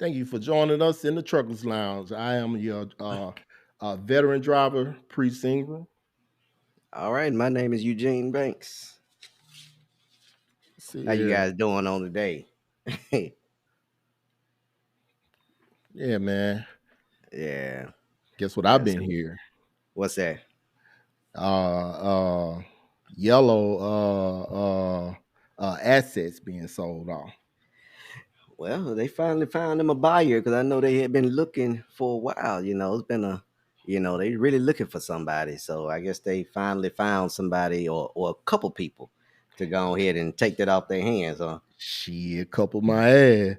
Thank you for joining us in the Truckers Lounge. I am your veteran driver, Priest Ingram. All right, my name is Eugene Banks. Let's see How you here. guys doing on today? Yeah, man. Yeah, Guess what I've yes. been here? What's that? Uh, yellow assets being sold off. Well, they finally found them a buyer because I know they had been looking for a while. It's been they really looking for somebody. So I guess they finally found somebody or a couple people to go ahead and take that off their hands, huh? Shit, couple my ass.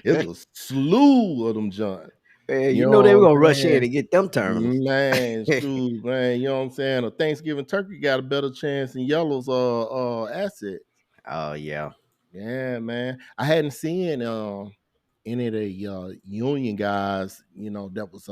It's a slew of them John. Man, You you know know they were what gonna I'm rush in saying? and get them terminals. Man, shoot, man, you know what I'm saying? A Thanksgiving turkey got a better chance than Yellow's asset. Oh yeah. Yeah, man. I hadn't seen any of the union guys, that was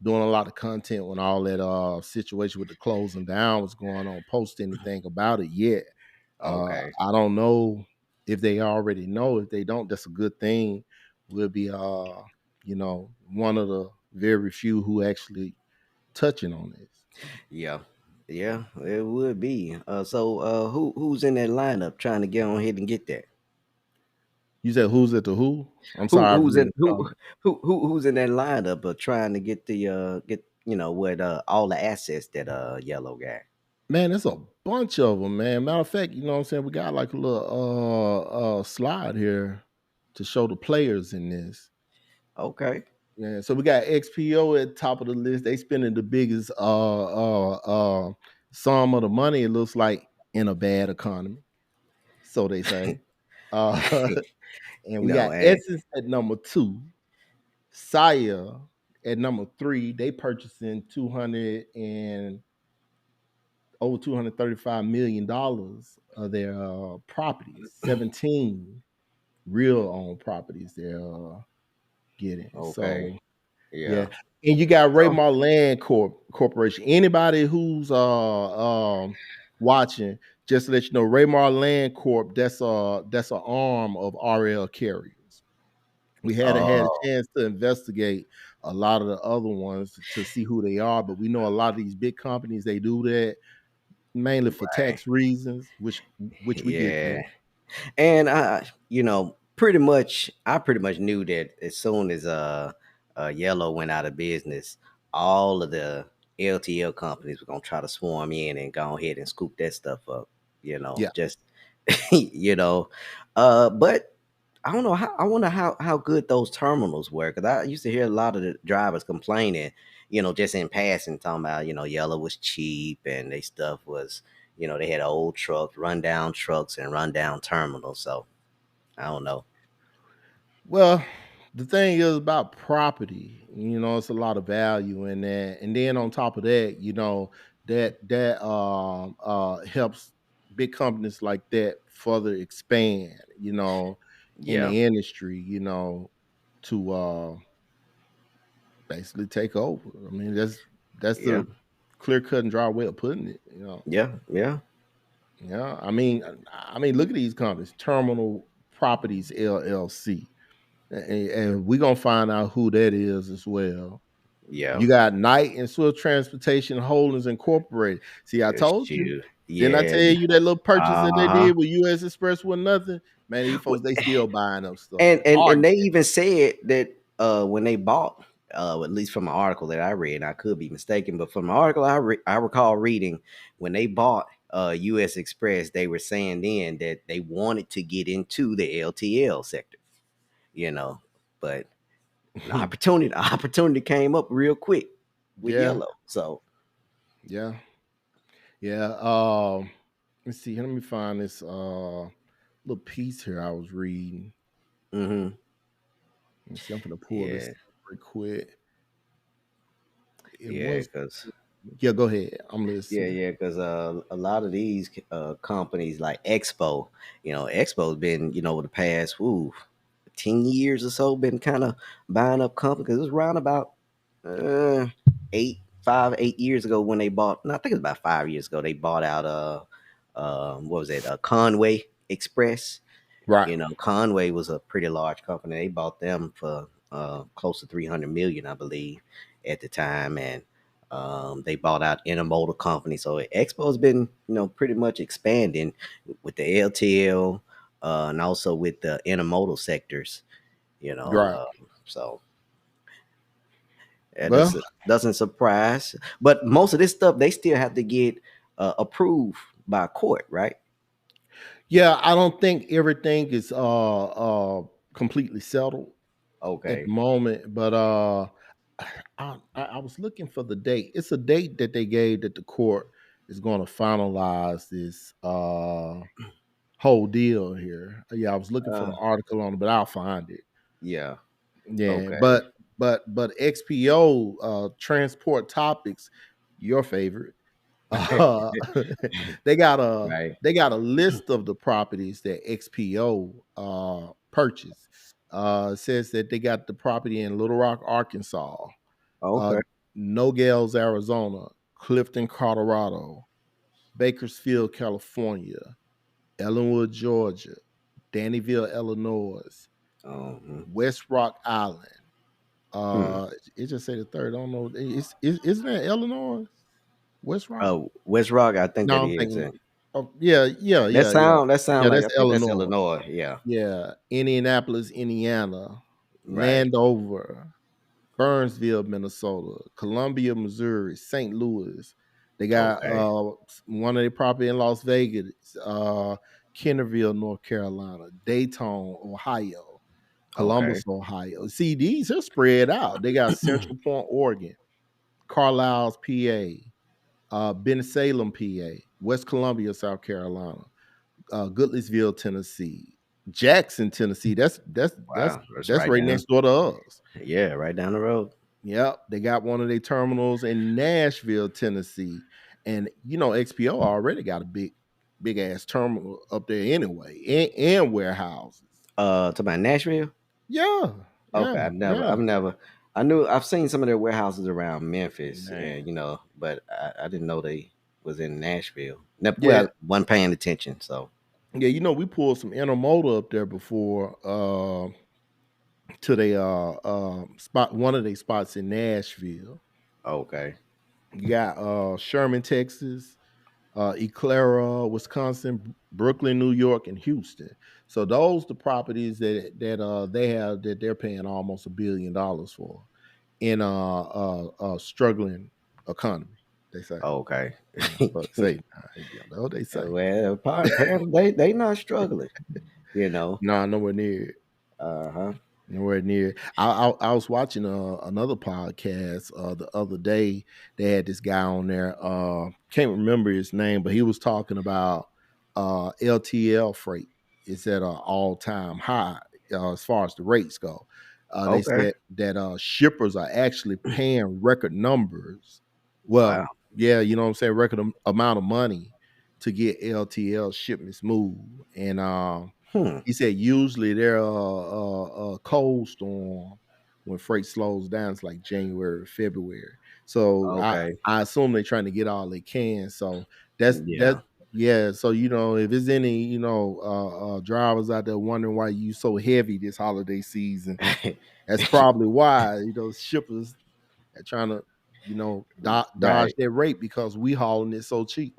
doing a lot of content when all that situation with the closing down was going on, post anything about it yet. Okay. I don't know if they already know. If they don't, that's a good thing. We'll be one of the very few who actually touching on this. Yeah. Yeah, it would be. Who's in that lineup trying to get on ahead and get that? You said who's at the who? I'm Who sorry, I've who's in read. who's in that lineup of trying to get the get what all the assets that yellow guy. Man, there's a bunch of them, man. Matter of fact, you know what I'm saying? We got like a little slide here to show the players in this. Okay. Yeah, so we got XPO at top of the list. They spending the biggest sum of the money, it looks like, in a bad economy. So they say. Uh and we got And Essence at number two, Saya at number three. They purchasing 200 and over $235 million of their properties, 17 real owned properties they're getting. okay. So yeah. Yeah. And you got So Raymar Land Corporation. Anybody who's watching, just to let you know, Raymar Land Corp, that's an arm of RL Carriers. We hadn't had a oh chance to investigate a lot of the other ones to see who they are, but we know a lot of these big companies, they do that mainly for right. tax reasons, which we get Yeah. that. And I pretty much knew that as soon as Yellow went out of business, all of the LTL companies were gonna try to swarm in and go ahead and scoop that stuff up. Yeah. Just but I don't know how. I wonder how good those terminals were because I used to hear a lot of the drivers complaining, just in passing, talking about Yellow was cheap and they stuff was, they had old trucks, rundown trucks, and rundown terminals. So I don't know. Well, the thing is about property, it's a lot of value in that. And then on top of that, that helps big companies like that further expand, in Yeah, the industry, to basically take over. I mean, that's yeah, the clear cut and dry way of putting it. yeah, yeah, Yeah, I mean, look at these companies: Terminal Properties LLC, and we're gonna find out who that is as well. yeah. You got Knight and Swift Transportation Holdings Incorporated. See, I told you. Shoot, Didn't I yeah. tell you that little purchase that they Uh did with U.S. Express was nothing? Man, these huh. folks they still buying up stuff. And Target. they even said that when they bought, at least from an article that I read, and I could be mistaken, but from an article I recall reading, when they bought U.S. Express, they were saying then that they wanted to get into the LTL sector, you know, but an opportunity came up real quick with Yeah, Yellow. So yeah, yeah. Let's see. Let me find this little piece here I was reading. hmm Let me see. I'm gonna pull this yeah, up real quick. It yeah, was. because Yeah, go ahead. I'm Yeah, listening. yeah, because a lot of these companies like Expo, Expo's been, over the past 10 years or so, been kind of buying up companies. 'Cause it was around about uh, 8 years ago when they bought. No, I think it was about 5 years ago they bought out what was it, Conway Express. Right. Conway was a pretty large company. They bought them for close to 300 million, I believe, at the time, and they bought out intermodal company. So Expo's been, pretty much expanding with the LTL, and also with the intermodal sectors. You know, Right. uh, so that Well, doesn't surprise. But most of this stuff they still have to get approved by court, right? yeah, I don't think everything is completely settled at the Okay. moment, but I was looking for the date. It's a date that they gave that the court is going to finalize this whole deal here. Yeah, I was looking for the Uh, article on it, but I'll find it. yeah. Yeah, Okay. but XPO transport topics, your favorite. Uh, they got a Right. they got a list of the properties that XPO purchased. It says that they got the property in Little Rock, Arkansas, uh, Okay. Nogales, Arizona, Clifton, Colorado, Bakersfield, California, Ellenwood, Georgia, Dannyville, Illinois, Um, West Rock Island. hmm. It just say the third. I don't know. Isn't that Illinois? West Rock? West Rock, I think No, that I'm is. thinking. Oh, yeah, yeah, That yeah, yeah, sound that sound yeah. like, That's I think that's Illinois. Illinois. Yeah. Yeah, Indianapolis, Indiana, Right. Landover, Burnsville, Minnesota, Columbia, Missouri, St. Louis. They got Okay. one of their property in Las Vegas, Kennerville, North Carolina, Dayton, Ohio, Okay. Columbus, Ohio. See, these are spread out. They got Central Point, Oregon, Carlisle, PA, Bensalem, PA, West Columbia, South Carolina, Goodlettsville, Tennessee, Jackson, Tennessee. Wow. That's That's right right down. next door to us. Yeah, right down the road. Yep, they got one of their terminals in Nashville, Tennessee, and XPO already got a big ass terminal up there anyway, and warehouses. To my Nashville. Yeah, Okay, yeah, yeah. I've seen some of their warehouses around Memphis, and Man, but I didn't know they was in Nashville. yeah, Well, wasn't paying attention, so yeah. We pulled some intermodal up there before. To the spot one of the spots in Nashville. okay, You got Sherman, Texas, Eclaira, Wisconsin, Brooklyn, New York, and Houston. So those the properties that they have that they're paying almost $1 billion for in a struggling economy. They say. okay. Fuck say they say. Well, apparently they not struggling, you know. No, nowhere near. Uh huh. Nowhere near. I was watching another podcast the other day. They had this guy on there. Can't remember his name, but he was talking about LTL freight. It's at an all time high as far as the rates go. They Okay. said that shippers are actually paying record numbers. Wow. Well, yeah, you know what I'm saying, record amount of money to get LTL shipments moved, and Hmm. he said usually they're a cold storm when freight slows down. It's like January, February. So Okay. I assume they're trying to get all they can. So that Yeah. yeah. So if there's any drivers out there wondering why you so heavy this holiday season, that's probably why shippers are trying to dodge Right. that rate because we hauling it so cheap.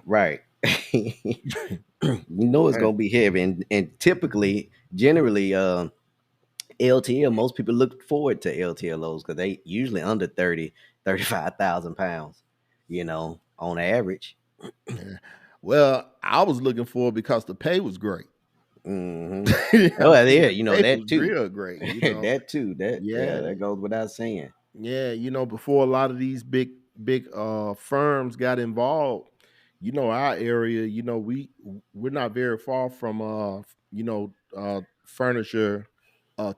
Right. It's Hey, gonna be heavy, and typically, generally, LTL. Most people look forward to LTLOs because they usually under 35,000 pounds. On average. yeah. Well, I was looking for it because the pay was great. Hmm. I Oh, mean, yeah, the pay that was too. real great. That too. Yeah, That goes without saying. yeah. Before a lot of these big firms got involved, our area, we're not very far from furniture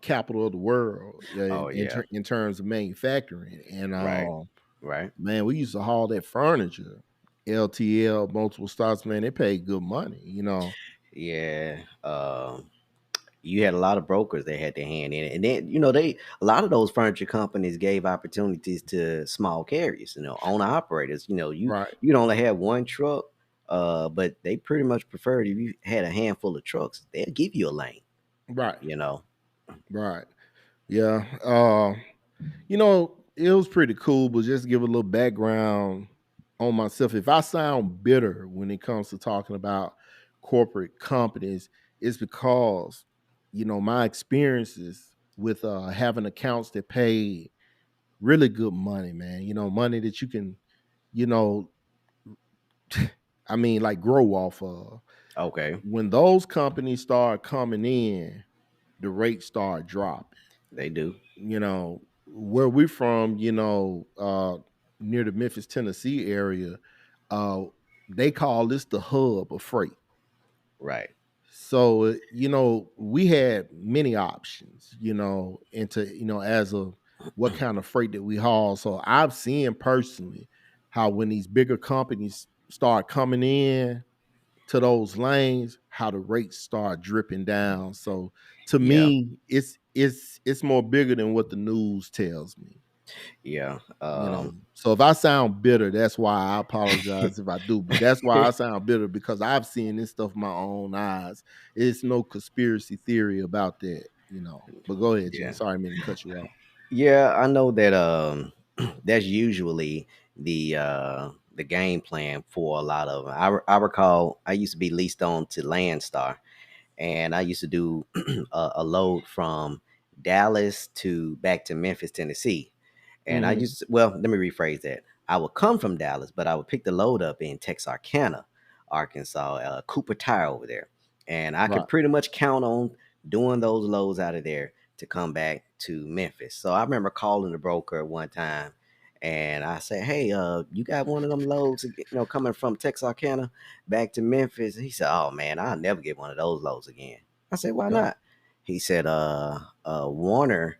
capital of the world Oh yeah. in terms of manufacturing. And Right. Right. man, we used to haul that furniture. LTL, multiple stops, man, they paid good money. Yeah. You had a lot of brokers that had their hand in it, and then they a lot of those furniture companies gave opportunities to small carriers, owner operators. You Right. you'd only have one truck, But they pretty much preferred if you had a handful of trucks, they'll give you a lane, Right. you know. Right. Yeah. It was pretty cool, but just give a little background on myself. If I sound bitter when it comes to talking about corporate companies, it's because, my experiences with having accounts that pay really good money, man. Money that you can, you know, like grow off of. Okay, When those companies start coming in, the rates start dropping. they do. Where we're from, near the Memphis, Tennessee area, uh, they call this the hub of freight. Right. So, we had many options, into, as of what kind of freight that we haul. So I've seen personally how when these bigger companies start coming in to those lanes, how the rates start dripping down. So to Yeah. me, it's more bigger than what the news tells me. Yeah. So if I sound bitter, that's why I apologize if I do, but that's why I sound bitter because I've seen this stuff with my own eyes. It's no conspiracy theory about that. But go ahead, Jen. Yeah. Sorry, I didn't mean to cut you off. Yeah, I know that that's usually the game plan for a lot of 'em. I recall I used to be leased on to Landstar, and I used to do a load from Dallas to back to Memphis, Tennessee. And I Hmm. used to, well, let me rephrase that. I would come from Dallas, but I would pick the load up in Texarkana, Arkansas, Cooper Tire over there. And I could Right. pretty much count on doing those loads out of there to come back to Memphis. So I remember calling the broker one time and I said, "Hey, you got one of them loads, coming from Texarkana back to Memphis?" He said, "Oh man, I'll never get one of those loads again." I said, "Why Yeah. not?" He said, Warner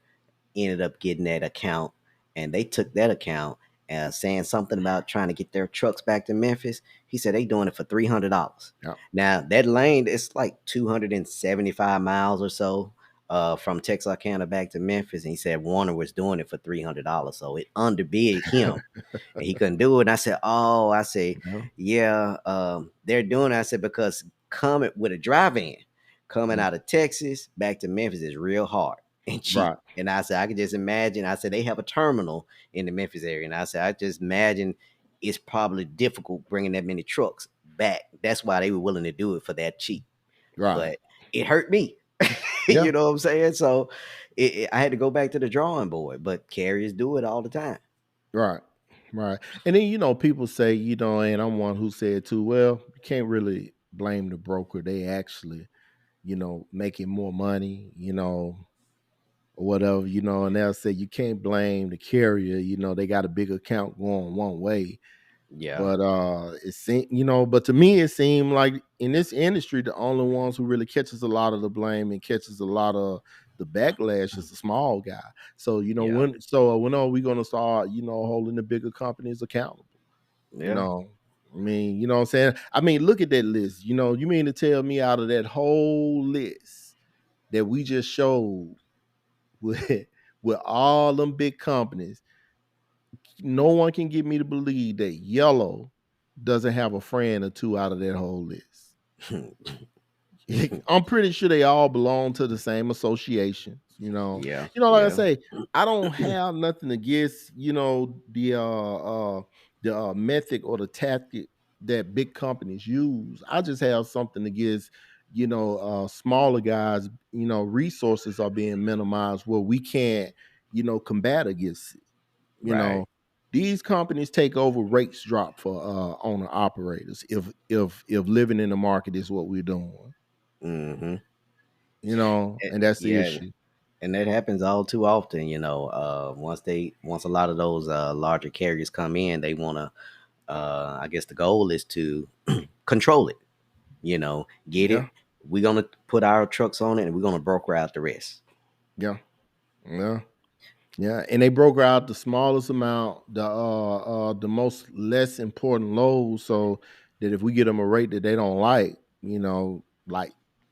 ended up getting that account and they took that account and saying something about trying to get their trucks back to Memphis. He said they doing it for $300. Yeah. Now that lane is like 275 miles or so from Texarkana back to Memphis. And he said Warner was doing it for $300. So it underbid him and he couldn't do it. And I said, "Oh," I say, Yeah. "Yeah, they're doing it." I said, "Because coming with a drive-in, coming Yeah. out of Texas back to Memphis is real hard and cheap." Right. And I said, "I could just imagine." I said, "They have a terminal in the Memphis area." And I said, "I just imagine it's probably difficult bringing that many trucks back. That's why they were willing to do it for that cheap." Right. But it hurt me. Yeah. You know what I'm saying? So I had to go back to the drawing board, but carriers do it all the time. Right. Right. And then, people say, and I'm one who said too, well, you can't really blame the broker. They actually, making more money, or whatever, and they'll say you can't blame the carrier, they got a big account going one way. Yeah. But it seemed, but to me it seemed like in this industry, the only ones who really catches a lot of the blame and catches a lot of the backlash is the small guy. So, Yeah. when are we gonna start, holding the bigger companies accountable? You Yeah. know, you know what I'm saying? Look at that list. You mean to tell me out of that whole list that we just showed with with all them big companies, no one can get me to believe that Yellow doesn't have a friend or two out of that whole list. I'm pretty sure they all belong to the same associations. Yeah. Like I Yeah. say, I don't have nothing against the method or the tactic that big companies use. I just have something against smaller guys. Resources are being minimized where we can't combat against it. you Right. know these companies take over, rates drop for owner operators if living in the market is what we're doing. Hmm. And that's the Yeah, issue. and that happens all too often. Once a lot of those larger carriers come in, they want to. I guess the goal is to control it. Get Yeah. it. We're gonna put our trucks on it, and we're gonna broker out the rest. Yeah. Yeah. Yeah, and they broke out the smallest amount, the most less important loads, so that if we get them a rate that they don't like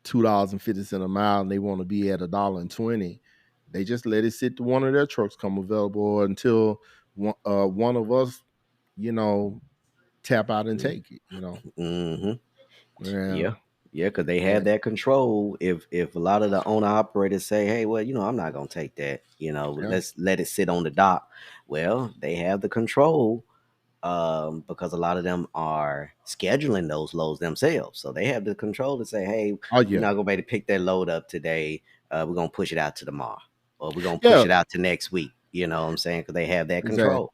$2.50 a mile, and they want to be at $1.20, they just let it sit to one of their trucks come available until one of us, you know, tap out and take it. You know, Mm-hmm. yeah, Yeah. Yeah, because they have yeah, that control. If a lot of the owner operators say, hey, well, I'm not gonna take that, yeah. let's let it sit on the dock. Well, they have the control, because a lot of them are scheduling those loads themselves. So they have the control to say, hey, Oh we're yeah, not gonna be able to pick that load up today. We're gonna push it out to tomorrow, or we're gonna push yeah. it out to next week. You know what I'm saying? Because they have that Exactly. control.